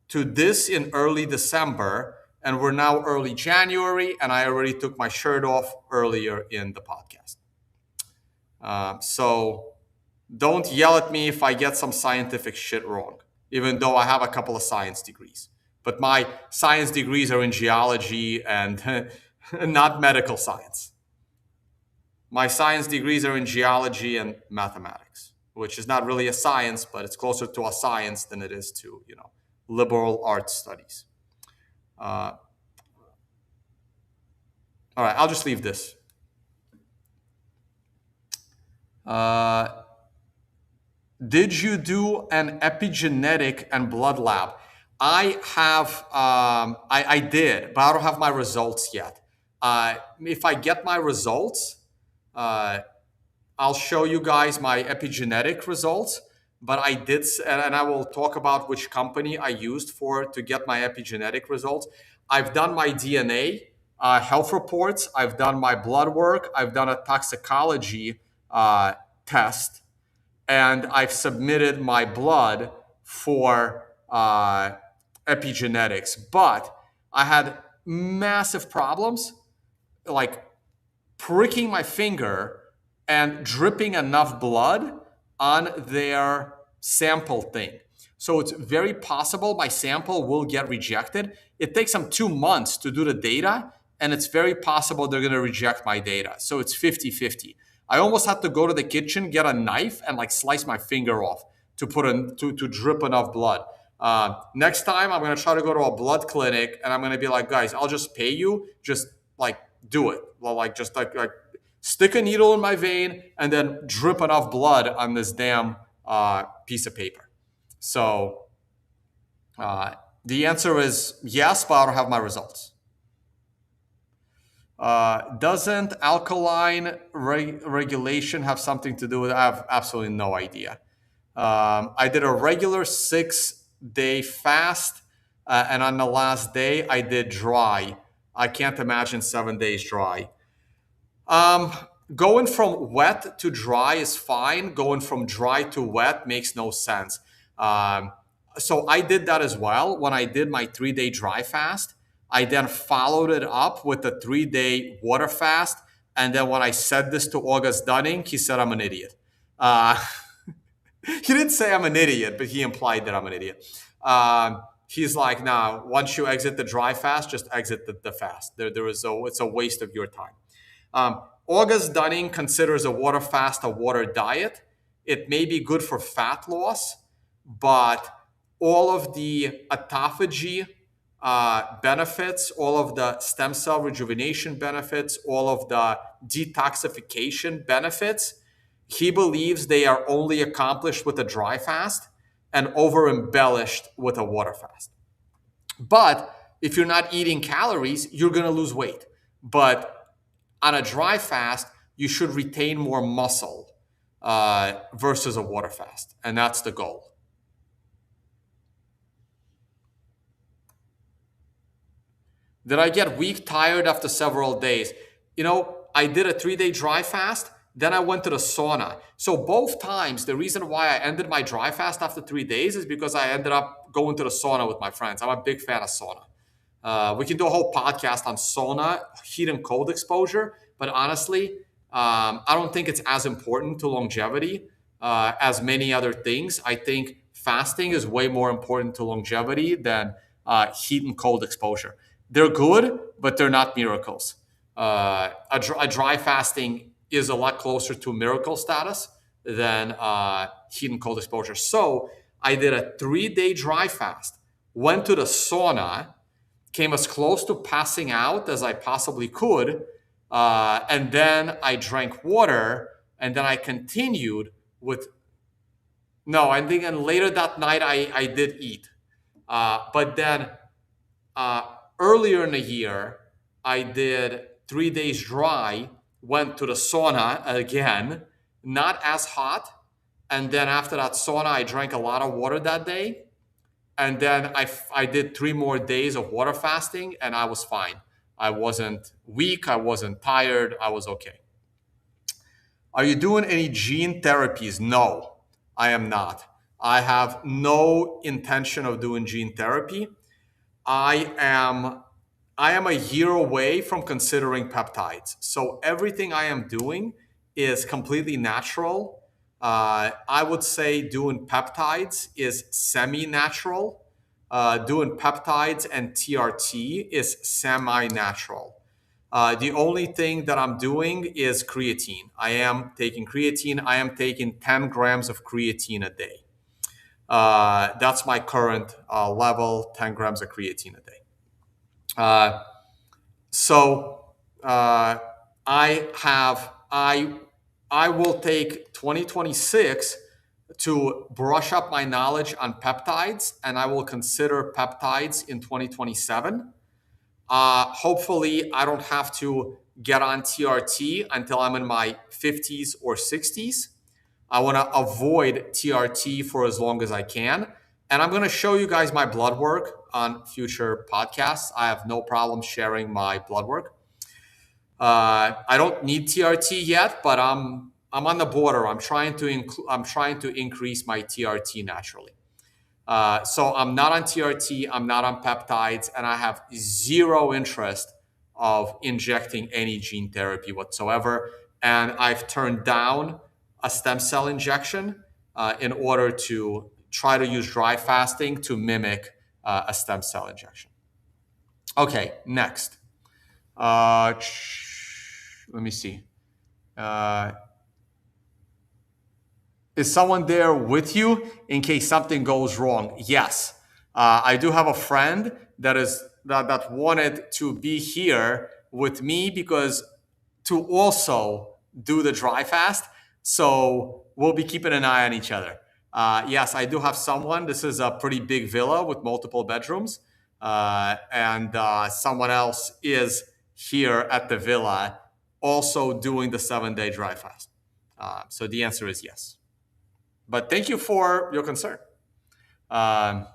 to this in early December, and we're now early January, and I already took my shirt off earlier in the podcast. So don't yell at me if I get some scientific shit wrong, even though I have a couple of science degrees. But my science degrees are in geology and not medical science. My science degrees are in geology and mathematics, which is not really a science, but it's closer to a science than it is to, liberal arts studies. All right, I'll just leave this. Did you do an epigenetic and blood lab? I have, I did, but I don't have my results yet. If I get my results, I'll show you guys my epigenetic results. But I did, and I will talk about which company I used to get my epigenetic results. I've done my DNA. health reports. I've done my blood work. I've done a toxicology test, and I've submitted my blood for epigenetics. But I had massive problems, like pricking my finger and dripping enough blood on their sample thing. So it's very possible my sample will get rejected. It takes them 2 months to do the data, and it's very possible they're going to reject my data. So it's 50-50. I almost had to go to the kitchen, get a knife, and like slice my finger off to to drip enough blood. Next time, I'm going to try to go to a blood clinic, and I'm going to be like, guys, I'll just pay you. Just like do it. Well, like just like stick a needle in my vein and then drip enough blood on this damn piece of paper. So the answer is yes, but I don't have my results. Doesn't alkaline regulation have something to do with it? I have absolutely no idea. I did a regular 6-day fast, and on the last day, I did dry. I can't imagine 7 days dry. Going from wet to dry is fine. Going from dry to wet makes no sense. So I did that as well. When I did my 3-day dry fast, I then followed it up with a 3-day water fast. And then when I said this to August Dunning, he said I'm an idiot. He didn't say I'm an idiot, but he implied that I'm an idiot. He's like, nah, once you exit the dry fast, just exit the fast. It's a waste of your time. August Dunning considers a water fast a water diet. It may be good for fat loss, but all of the autophagy benefits, all of the stem cell rejuvenation benefits, all of the detoxification benefits, he believes they are only accomplished with a dry fast and over embellished with a water fast. But if you're not eating calories, you're going to lose weight. But on a dry fast, you should retain more muscle versus a water fast. And that's the goal. Did I get weak, tired after several days? You know, I did a 3-day dry fast. Then I went to the sauna. So both times, the reason why I ended my dry fast after 3 days is because I ended up going to the sauna with my friends. I'm a big fan of sauna. We can do a whole podcast on sauna, heat and cold exposure. But honestly, I don't think it's as important to longevity as many other things. I think fasting is way more important to longevity than heat and cold exposure. They're good, but they're not miracles. A dry fasting is a lot closer to miracle status than heat and cold exposure. So I did a 3-day dry fast, went to the sauna, came as close to passing out as I possibly could, and then I drank water, and then I continued with, no, I think, and later that night I did eat. But then earlier in the year, I did 3 days dry, went to the sauna again, not as hot. And then after that sauna, I drank a lot of water that day. And then I did 3 more days of water fasting, and I was fine. I wasn't weak. I wasn't tired. I was okay. Are you doing any gene therapies? No, I am not. I have no intention of doing gene therapy. I am a year away from considering peptides. So everything I am doing is completely natural. I would say doing peptides is semi-natural. Doing peptides and TRT is semi-natural. The only thing that I'm doing is creatine. I am taking creatine. I am taking 10 grams of creatine a day. That's my current level, 10 grams of creatine a day. I will take 2026 to brush up my knowledge on peptides, and I will consider peptides in 2027. Hopefully, I don't have to get on TRT until I'm in my 50s or 60s. I want to avoid TRT for as long as I can. And I'm going to show you guys my blood work on future podcasts. I have no problem sharing my blood work. I don't need TRT yet, but I'm on the border. I'm trying to increase my TRT naturally. So I'm not on TRT, I'm not on peptides, and I have zero interest of injecting any gene therapy whatsoever. And I've turned down a stem cell injection in order to try to use dry fasting to mimic a stem cell injection. Okay, next. Let me see. Uh, Is someone there with you in case something goes wrong? Yes. I do have a friend that wanted to be here with me because to also do the dry fast. So we'll be keeping an eye on each other. Yes, I do have someone. This is a pretty big villa with multiple bedrooms. And someone else is here at the villa also doing the 7-day dry fast. So the answer is yes. But thank you for your concern. Um,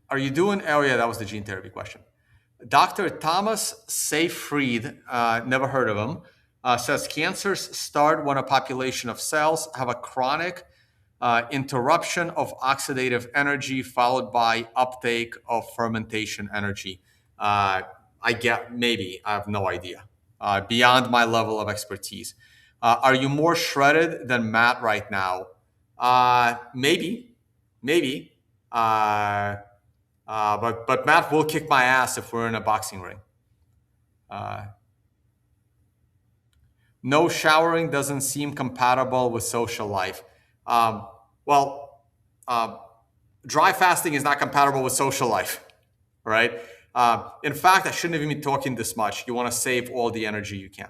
are you doing? Oh yeah, that was the gene therapy question. Dr. Thomas Seyfried, never heard of him, says cancers start when a population of cells have a chronic interruption of oxidative energy followed by uptake of fermentation energy. I get, maybe, I have no idea. Beyond my level of expertise. Are you more shredded than Matt right now? Maybe, maybe. But Matt will kick my ass if we're in a boxing ring. No showering doesn't seem compatible with social life. Um, well, dry fasting is not compatible with social life, right? In fact, I shouldn't even be talking this much. You want to save all the energy you can.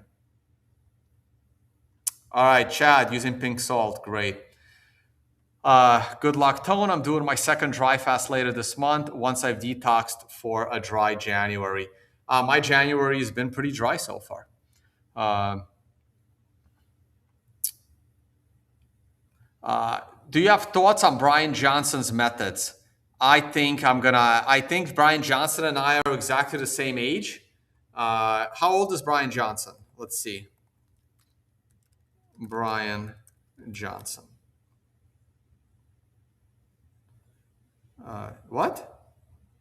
All right, Chad, using pink salt, great. Good luck, Tone. I'm doing my second dry fast later this month once I've detoxed for a dry January. My January has been pretty dry so far. Do you have thoughts on Brian Johnson's methods? I think Brian Johnson and I are exactly the same age. How old is Brian Johnson? Let's see. Brian Johnson. What?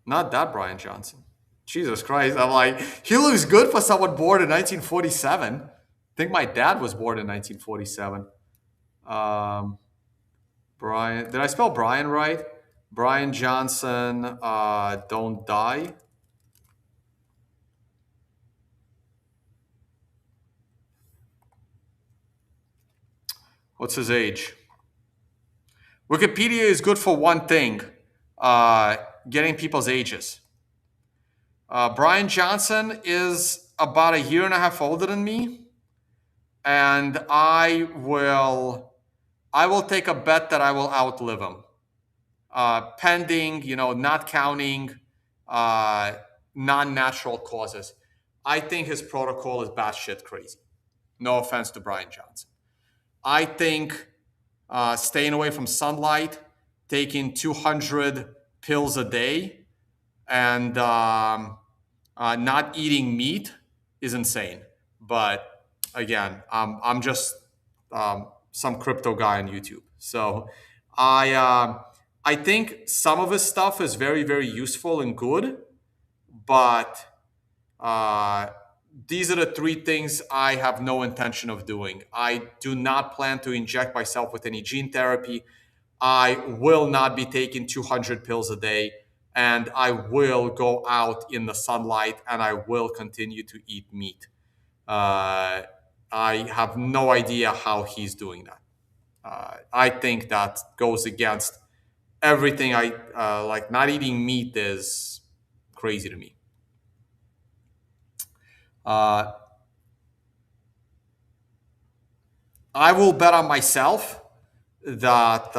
Not that Brian Johnson. Jesus Christ. I'm like, he looks good for someone born in 1947. I think my dad was born in 1947. Brian, did I spell Brian right? Brian Johnson, don't die. What's his age? Wikipedia is good for one thing, getting people's ages. Brian Johnson is about a year and a half older than me, and I will take a bet that I will outlive him, pending, not counting non-natural causes. I think his protocol is batshit crazy. No offense to Brian Johnson. I think staying away from sunlight, taking 200 pills a day, and not eating meat is insane. But again, I'm just some crypto guy on YouTube. So I think some of his stuff is very, very useful and good, but these are the three things I have no intention of doing. I do not plan to inject myself with any gene therapy. I will not be taking 200 pills a day, and I will go out in the sunlight, and I will continue to eat meat. I have no idea how he's doing that. I think that goes against everything I like. Not eating meat is crazy to me. I will bet on myself that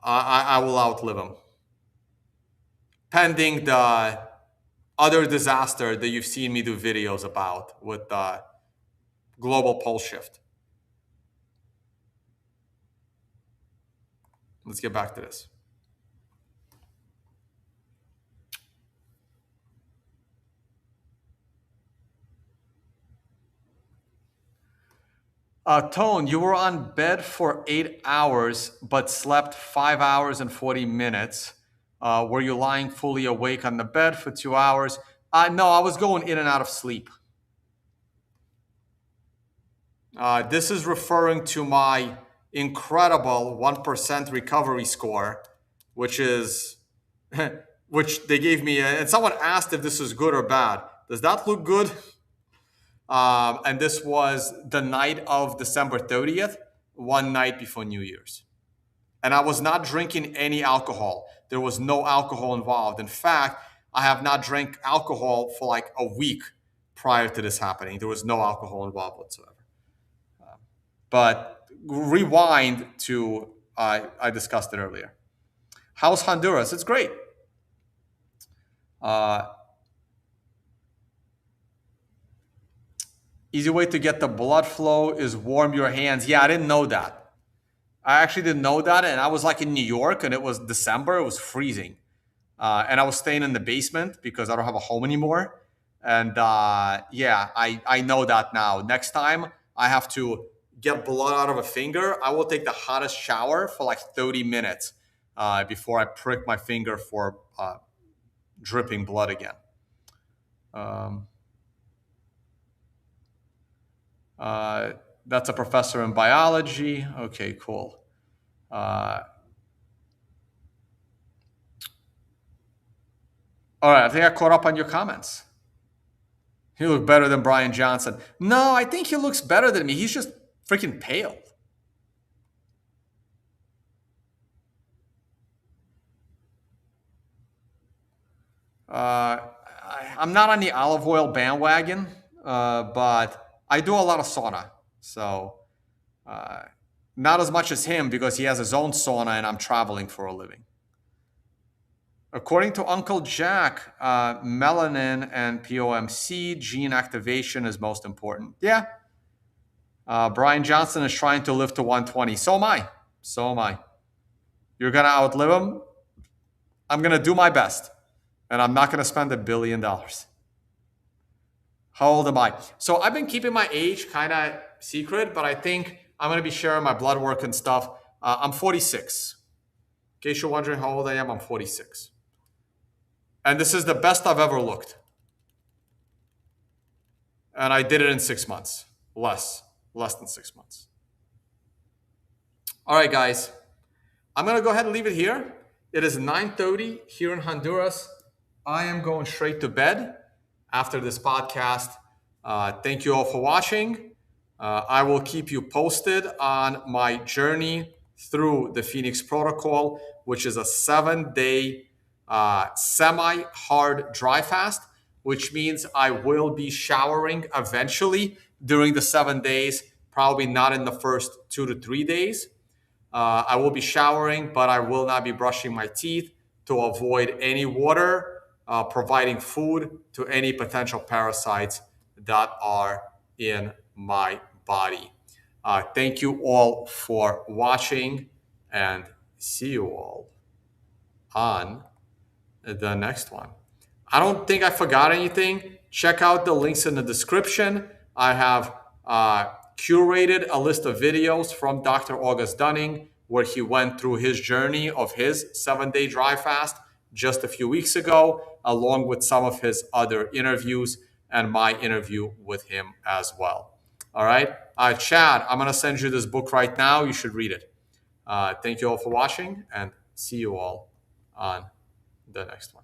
I will outlive him, pending the other disaster that you've seen me do videos about with global pole shift. Let's get back to this. Tone, you were on bed for 8 hours, but slept 5 hours and 40 minutes. Were you lying fully awake on the bed for 2 hours? No, I was going in and out of sleep. This is referring to my incredible 1% recovery score, which is, which they gave me. And someone asked if this is good or bad. Does that look good? And this was the night of December 30th, one night before New Year's. And I was not drinking any alcohol. There was no alcohol involved. In fact, I have not drank alcohol for like a week prior to this happening. There was no alcohol involved whatsoever. But rewind to, I discussed it earlier. How's Honduras? It's great. Uh, Easy way to get the blood flow is warm your hands. Yeah, I didn't know that. I actually didn't know that. And I was like in New York and it was December. It was freezing. And I was staying in the basement because I don't have a home anymore. And yeah, I know that now. Next time I have to get blood out of a finger, I will take the hottest shower for like 30 minutes before I prick my finger for dripping blood again. Um, that's a professor in biology. Okay, cool. All right, I think I caught up on your comments. He looked better than Brian Johnson. No, I think he looks better than me. He's just freaking pale. I'm not on the olive oil bandwagon, but I do a lot of sauna. So not as much as him because he has his own sauna and I'm traveling for a living. According to Uncle Jack, melanin and POMC gene activation is most important. Yeah. Brian Johnson is trying to live to 120. So am I. So am I. You're going to outlive him. I'm going to do my best. And I'm not going to spend $1 billion. How old am I? So I've been keeping my age kind of secret, but I think I'm going to be sharing my blood work and stuff. I'm 46. In case you're wondering how old I am, I'm 46. And this is the best I've ever looked. And I did it in 6 months. Less than 6 months. All right, guys. I'm going to go ahead and leave it here. It is 9:30 here in Honduras. I am going straight to bed after this podcast. Thank you all for watching. I will keep you posted on my journey through the Phoenix Protocol, which is a 7-day semi-hard dry fast, which means I will be showering eventually during the 7 days, probably not in the first 2 to 3 days. I will be showering, but I will not be brushing my teeth to avoid any water, providing food to any potential parasites that are in my body. Thank you all for watching and see you all on the next one. I don't think I forgot anything. Check out the links in the description. I have curated a list of videos from Dr. August Dunning where he went through his journey of his 7-day dry fast just a few weeks ago, along with some of his other interviews and my interview with him as well. All right. Chad, I'm going to send you this book right now. You should read it. Thank you all for watching and see you all on the next one.